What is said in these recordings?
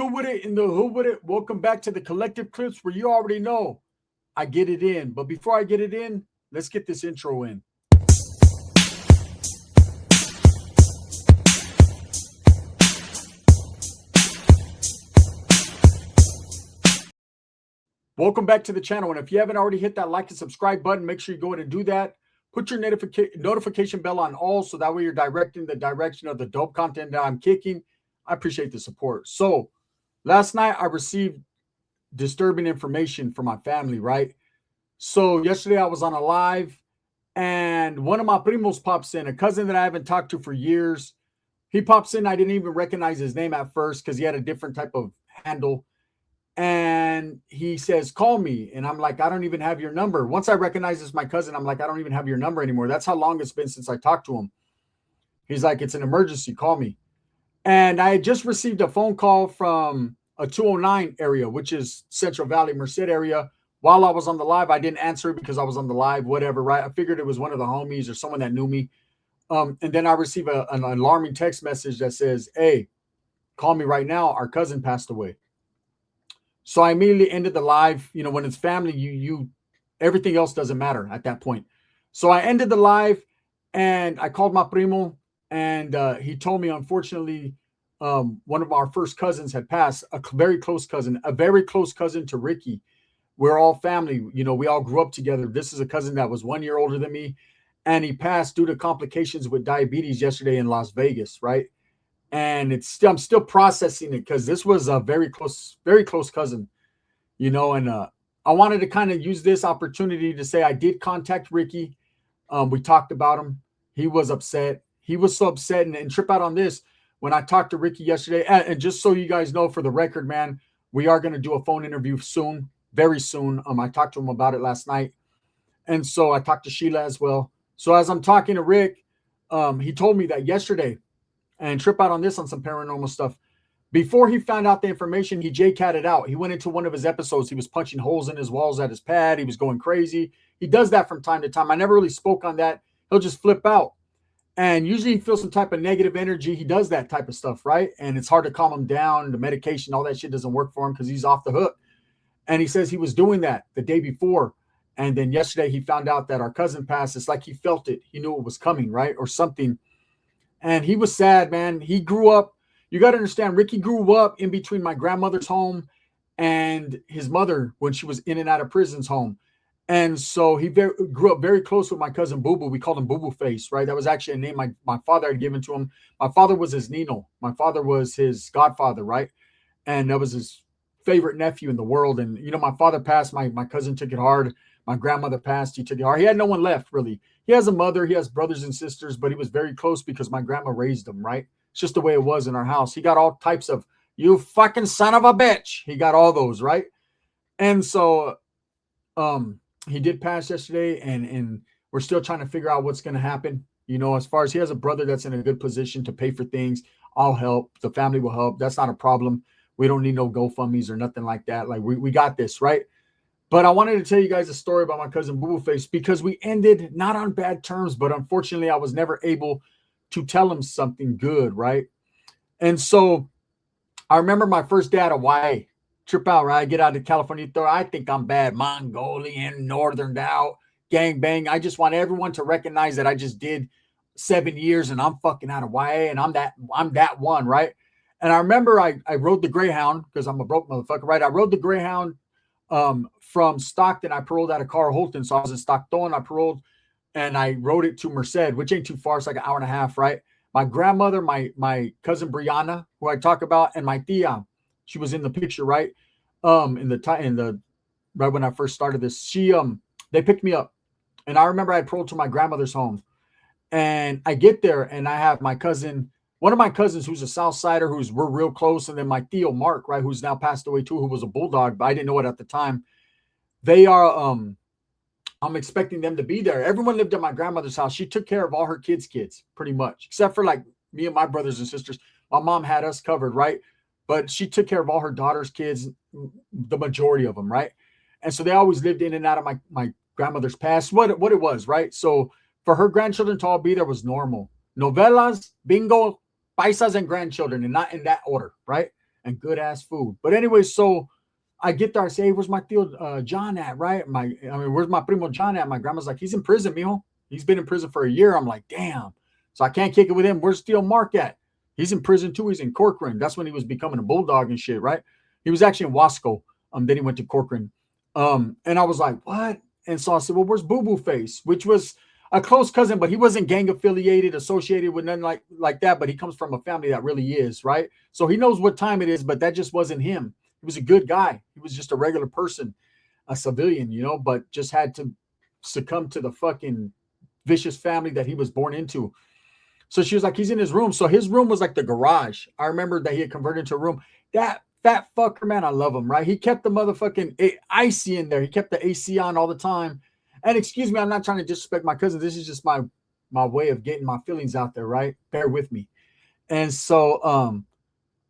hood with it, in the hood with it. Welcome back to the Collective Clips, where you already know I get it in. But before I get it in, let's get this intro in. Welcome back to the channel. And if you haven't already hit that like and subscribe button, make sure you go ahead and do that. Put your notification bell on all, so that way you're directing the direction of the dope content that I'm kicking. I appreciate the support. So last night I received disturbing information from my family, right? So yesterday I was on a live, and one of my primos pops in, a cousin that I haven't talked to for years. He pops in. I didn't even recognize his name at first because he had a different type of handle. And he says, call me. And I'm like, I don't even have your number. Once I recognize it's my cousin, I'm like, I don't even have your number anymore. That's how long it's been since I talked to him. He's like, it's an emergency. Call me. And I had just received a phone call from a 209 area, which is Central Valley, Merced area. While I was on the live, I didn't answer because I was on the live, whatever, right? I figured it was one of the homies or someone that knew me. And then I receive an alarming text message that says, hey, call me right now. Our cousin passed away. So I immediately ended the live. You know, when it's family, you everything else doesn't matter at that point. So I ended the live, and I called my primo, and he told me, unfortunately, one of our first cousins had passed, a very close cousin to Ricky. We're all family. You know, we all grew up together. This is a cousin that was 1 year older than me, and he passed due to complications with diabetes yesterday in Las Vegas, right? And I'm still processing it because this was a very close cousin, you know. And I wanted to kind of use this opportunity to say I did contact Ricky. We talked about him. He was upset. He was so upset and trip out on this when I talked to Ricky yesterday. And just so you guys know, for the record, man, we are going to do a phone interview soon, very soon. I talked to him about it last night, and so I talked to Sheila as well. So as I'm talking to Rick, he told me that yesterday. And trip out on this on some paranormal stuff. Before he found out the information, he J-catted out. He went into one of his episodes. He was punching holes in his walls at his pad. He was going crazy. He does that from time to time. I never really spoke on that. He'll just flip out. And usually he feels some type of negative energy. He does that type of stuff, right? And it's hard to calm him down. The medication, all that shit doesn't work for him because he's off the hook. And he says he was doing that the day before. And then yesterday he found out that our cousin passed. It's like he felt it. He knew it was coming, right? Or something. And he was sad, man. He grew up. You got to understand, Ricky grew up in between my grandmother's home and his mother when she was in and out of prison's home. And so he grew up very close with my cousin Boo Boo. We called him Boo Boo Face, right? That was actually a name my father had given to him. My father was his Nino. My father was his godfather, right? And that was his favorite nephew in the world. And, you know, my father passed. My cousin took it hard. My grandmother passed. He took it hard. He had no one left, really. He has a mother. He has brothers and sisters, but he was very close because my grandma raised him, right? It's just the way it was in our house. He got all types of, you fucking son of a bitch. He got all those, right? And so he did pass yesterday, and we're still trying to figure out what's going to happen. You know, as far as he has a brother that's in a good position to pay for things, I'll help. The family will help. That's not a problem. We don't need no GoFundMes or nothing like that. Like, we got this, right? But I wanted to tell you guys a story about my cousin Boo Boo Face because we ended not on bad terms, but unfortunately I was never able to tell him something good, right? And so I remember my first day out of Hawaii, trip out, right? I get out of California, I think I'm bad, Mongolian, northern out, gang bang. I just want everyone to recognize that I just did 7 years and I'm fucking out of Hawaii and I'm that one, right? And I remember I rode the Greyhound because I'm a broke motherfucker, right? I rode the Greyhound from Stockton. I paroled out of Carl Holton. So I was in Stockton. I paroled and I rode it to Merced, which ain't too far. It's like an hour and a half, right? My grandmother, my cousin Brianna, who I talk about, and my tia, she was in the picture, right? Right when I first started this, they picked me up. And I remember I paroled to my grandmother's home. And I get there and I have my cousin, one of my cousins who's a South Sider, we're real close. And then my Theo Mark, right, who's now passed away too, who was a bulldog, but I didn't know it at the time. They are, I'm expecting them to be there. Everyone lived at my grandmother's house. She took care of all her kids, pretty much, except for like me and my brothers and sisters. My mom had us covered, right? But she took care of all her daughter's kids, the majority of them, right? And so they always lived in and out of my grandmother's past, what it was, right? So for her grandchildren to all be there was normal. Novelas, bingo, paisas, and grandchildren, and not in that order, right? and good ass food. But anyway, so I get there. I say, hey, where's my tío John at? Right? Where's my primo John at? My grandma's like, he's in prison, mijo. He's been in prison for a year. I'm like, damn. So I can't kick it with him. Where's Tío Mark at? He's in prison too. He's in Corcoran. That's when he was becoming a bulldog and shit, right? He was actually in Wasco. Then he went to Corcoran. And I was like, what? And so I said, well, where's Boo Boo Face? Which was a close cousin, but he wasn't gang affiliated, associated with nothing like that. But he comes from a family that really is, right? So he knows what time it is, but that just wasn't him. He was a good guy. He was just a regular person, a civilian, but just had to succumb to the fucking vicious family that he was born into. So she was like, he's in his room. So his room was like the garage. I remember that he had converted into a room. That fat fucker, man, I love him, right? He kept the motherfucking icy in there. He kept the AC on all the time. And excuse me, I'm not trying to disrespect my cousin. This is just my way of getting my feelings out there, right? Bear with me. And so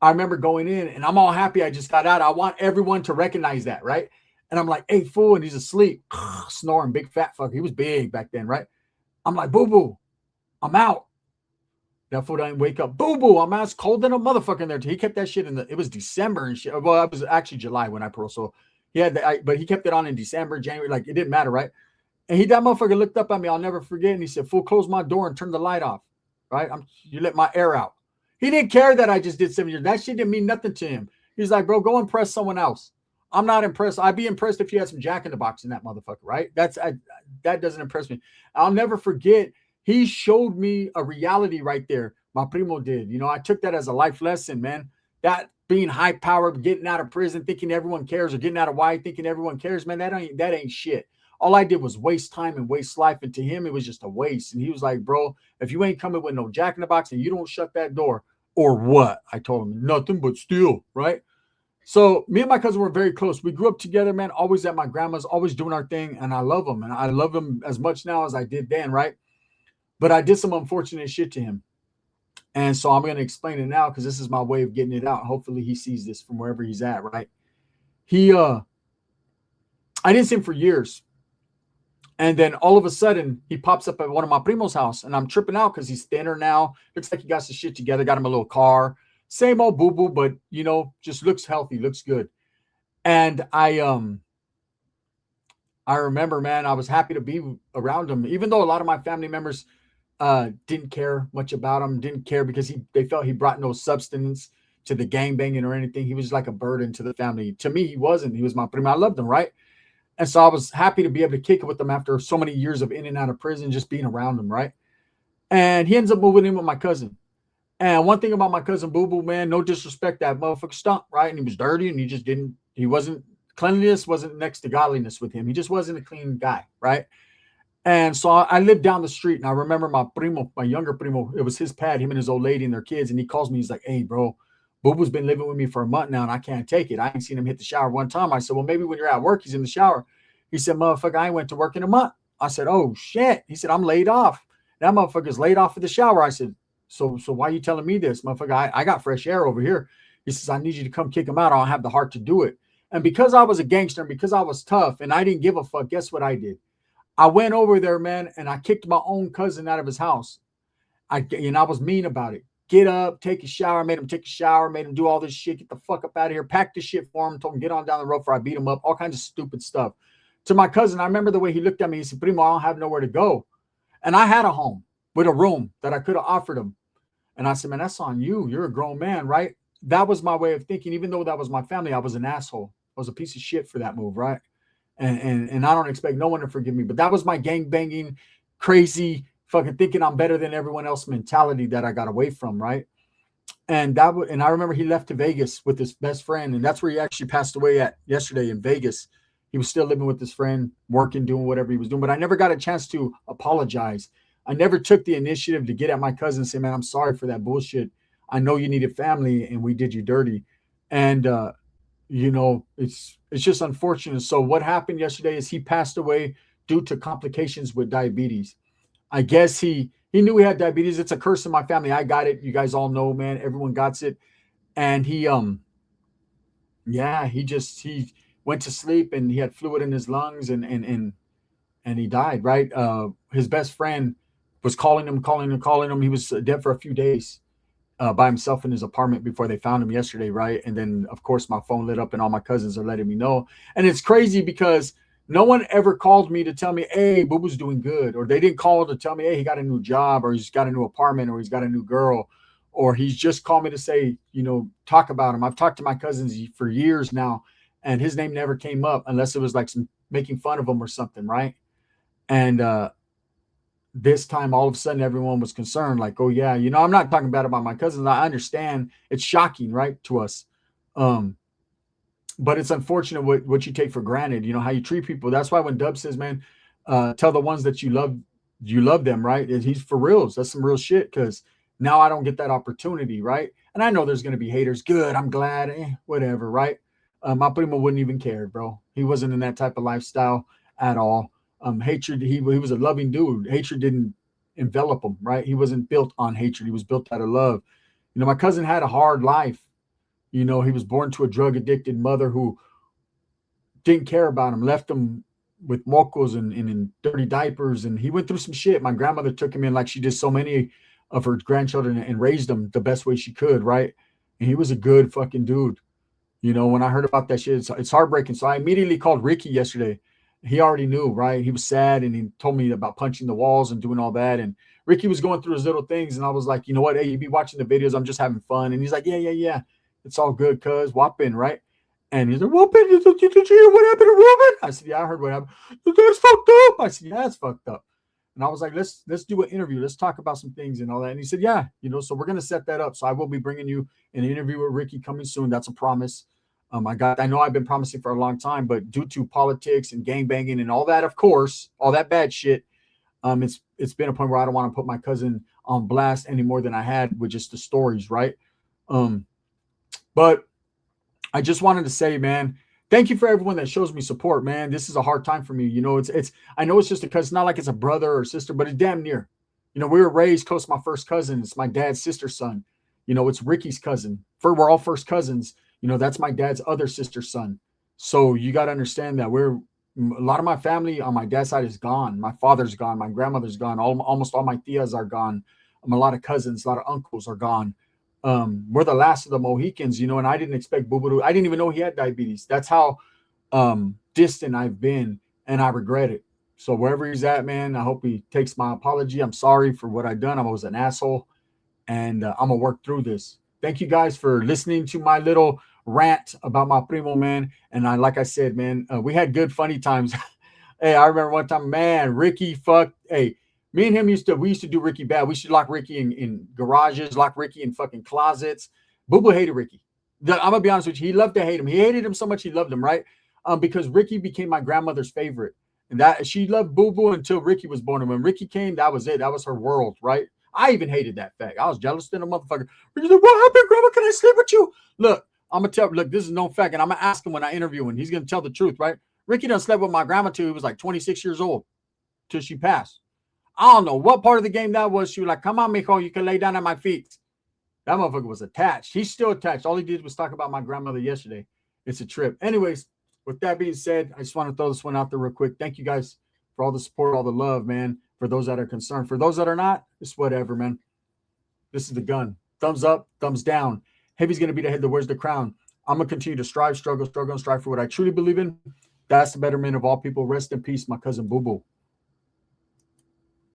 I remember going in and I'm all happy I just got out. I want everyone to recognize that, right? And I'm like, hey, fool, and he's asleep, snoring, big fat fucker. He was big back then, right? I'm like, Boo Boo, I'm out. That fool didn't wake up. Boo Boo, I'm out. It's cold than a motherfucker in there. He kept that shit it was December and shit. Well, it was actually July when I paroled. So he had but he kept it on in December, January. Like it didn't matter, right? And that motherfucker looked up at me. I'll never forget. And he said, fool, close my door and turn the light off, right? You let my air out. He didn't care that I just did 7 years. That shit didn't mean nothing to him. He's like, bro, go impress someone else. I'm not impressed. I'd be impressed if you had some Jack in the Box in that motherfucker, right? That doesn't impress me. I'll never forget. He showed me a reality right there. My primo did. I took that as a life lesson, man. That being high powered, getting out of prison, thinking everyone cares, or getting out of Y, thinking everyone cares, man. That ain't shit. All I did was waste time and waste life. And to him, it was just a waste. And he was like, bro, if you ain't coming with no Jack in the Box and you don't shut that door, or what? I told him, nothing but steal, right? So me and my cousin were very close. We grew up together, man, always at my grandma's, always doing our thing. And I love him. And I love him as much now as I did then, right? But I did some unfortunate shit to him. And so I'm going to explain it now because this is my way of getting it out. Hopefully he sees this from wherever he's at, right? I didn't see him for years. And then all of a sudden, he pops up at one of my primo's house. And I'm tripping out because he's thinner now. Looks like he got some shit together. Got him a little car. Same old boo-boo, but, just looks healthy. Looks good. And I remember, man, I was happy to be around him. Even though a lot of my family members didn't care much about him. Didn't care because they felt he brought no substance to the gangbanging or anything. He was like a burden to the family. To me, he wasn't. He was my primo. I loved him, right? And so I was happy to be able to kick it with him after so many years of in and out of prison, just being around him, right? And he ends up moving in with my cousin. And one thing about my cousin Boo Boo, man, no disrespect, that motherfucker stunk, right? And he was dirty and cleanliness wasn't next to godliness with him. He just wasn't a clean guy, right? And so I lived down the street and I remember my primo, my younger primo, it was his pad, him and his old lady and their kids. And he calls me, he's like, hey, bro, Boo Boo's been living with me for a month now and I can't take it. I ain't seen him hit the shower one time. I said, well, maybe when you're at work, he's in the shower. He said, motherfucker, I ain't went to work in a month. I said, oh, shit. He said, I'm laid off. That motherfucker's laid off of the shower. I said, so why are you telling me this? Motherfucker, I got fresh air over here. He says, I need you to come kick him out. I don't have the heart to do it. And because I was a gangster and because I was tough and I didn't give a fuck, guess what I did? I went over there, man, and I kicked my own cousin out of his house. I was mean about it. Get up, take a shower, made him take a shower, made him do all this shit, get the fuck up out of here, packed this shit for him, told him get on down the road before I beat him up, all kinds of stupid stuff. To my cousin, I remember the way he looked at me. He said, Primo, I don't have nowhere to go. And I had a home with a room that I could have offered him. And I said, man, that's on you. You're a grown man, right? That was my way of thinking. Even though that was my family, I was an asshole. I was a piece of shit for that move, right? And I don't expect no one to forgive me. But that was my gang banging, crazy, fucking thinking I'm better than everyone else mentality that I got away from, right? And I remember he left to Vegas with his best friend, and that's where he actually passed away at yesterday in Vegas. He was still living with his friend, working, doing whatever he was doing. But I never got a chance to apologize. I never took the initiative to get at my cousin and say, man, I'm sorry for that bullshit. I know you needed family and we did you dirty. And, it's just unfortunate. So what happened yesterday is he passed away due to complications with diabetes. I guess he knew he had diabetes. It's a curse in my family. I got it. You guys all know, man. Everyone got it. And he went to sleep and he had fluid in his lungs and he died, right? His best friend was calling him. He was dead for a few days. by himself in his apartment before they found him yesterday, right? And then, of course, my phone lit up and all my cousins are letting me know. And it's crazy because no one ever called me to tell me, hey, Boo Boo's doing good. Or they didn't call to tell me, hey, he got a new job, or he's got a new apartment, or he's got a new girl, or he's just called me to say, talk about him. I've talked to my cousins for years now, and his name never came up unless it was like some making fun of him or something, right? And this time, all of a sudden, everyone was concerned, like, oh, yeah, I'm not talking bad about my cousins. I understand it's shocking, right, to us. But it's unfortunate what you take for granted, how you treat people. That's why when Dub says, man, tell the ones that you love them, right? And he's for reals. That's some real shit, because now I don't get that opportunity, right? And I know there's going to be haters. Good, I'm glad, whatever, right? My primo wouldn't even care, bro. He wasn't in that type of lifestyle at all. Hatred, he was a loving dude. Hatred didn't envelop him, right? He wasn't built on hatred. He was built out of love. My cousin had a hard life. He was born to a drug-addicted mother who didn't care about him, left him with mocos and in dirty diapers, and he went through some shit. My grandmother took him in like she did so many of her grandchildren and raised them the best way she could, right? And he was a good fucking dude. When I heard about that shit, it's heartbreaking. So I immediately called Ricky yesterday. He already knew, right? He was sad, and he told me about punching the walls and doing all that. And Ricky was going through his little things, and I was like, you know what? Hey, you be watching the videos. I'm just having fun. And he's like, yeah. It's all good, cuz. Whopping, right? And he's like, Whopping, what happened to Ruben? I said, yeah, I heard what happened. That's fucked up. I said, yeah, that's fucked up. And I was like, let's do an interview. Let's talk about some things and all that. And he said, yeah, so we're going to set that up. So I will be bringing you an interview with Ricky coming soon. That's a promise. I know I've been promising for a long time, but due to politics and gangbanging and all that, of course, all that bad shit, it's been a point where I don't want to put my cousin on blast any more than I had with just the stories, right? But I just wanted to say, man, thank you for everyone that shows me support, man. This is a hard time for me. It's I know it's just because it's not like it's a brother or sister, but it's damn near. We were raised close to my first cousin. It's my dad's sister's son. It's Ricky's cousin. We're all first cousins. That's my dad's other sister's son. So you got to understand that a lot of my family on my dad's side is gone. My father's gone. My grandmother's gone. Almost all my tias are gone. A lot of cousins, a lot of uncles are gone. We're the last of the Mohicans, and I didn't expect Boo Boo. I didn't even know he had diabetes. That's how distant I've been, and I regret it. So wherever he's at, man, I hope he takes my apology. I'm sorry for what I've done. I was an asshole, and I'm going to work through this. Thank you guys for listening to my little rant about my primo, man. And like I said, man, we had good, funny times. Hey, I remember one time, man, Ricky fucked. Hey, me and him we used to do Ricky bad. We should lock Ricky in garages, lock Ricky in fucking closets. Boo Boo hated Ricky. I'm going to be honest with you. He loved to hate him. He hated him so much he loved him, right? Because Ricky became my grandmother's favorite. And that she loved Boo Boo until Ricky was born. And when Ricky came, that was it. That was her world, right? I even hated that fact. I was jealous than a motherfucker. Ricky's like, what happened, Grandma? Can I sleep with you? Look, I'm going to tell, look, this is known fact. And I'm going to ask him when I interview him. He's going to tell the truth, right? Ricky done slept with my grandma till he was like 26 years old, till she passed. I don't know what part of the game that was. She was like, come on, mijo, you can lay down at my feet. That motherfucker was attached. He's still attached. All he did was talk about my grandmother yesterday. It's a trip. Anyways, with that being said, I just want to throw this one out there real quick. Thank you guys for all the support, all the love, man. For those that are concerned. For those that are not, it's whatever, man. This is the gun. Thumbs up, thumbs down. Heavy's going to be the head that wears the crown. I'm going to continue to strive, struggle, and strive for what I truly believe in. That's the betterment of all people. Rest in peace, my cousin Boo Boo.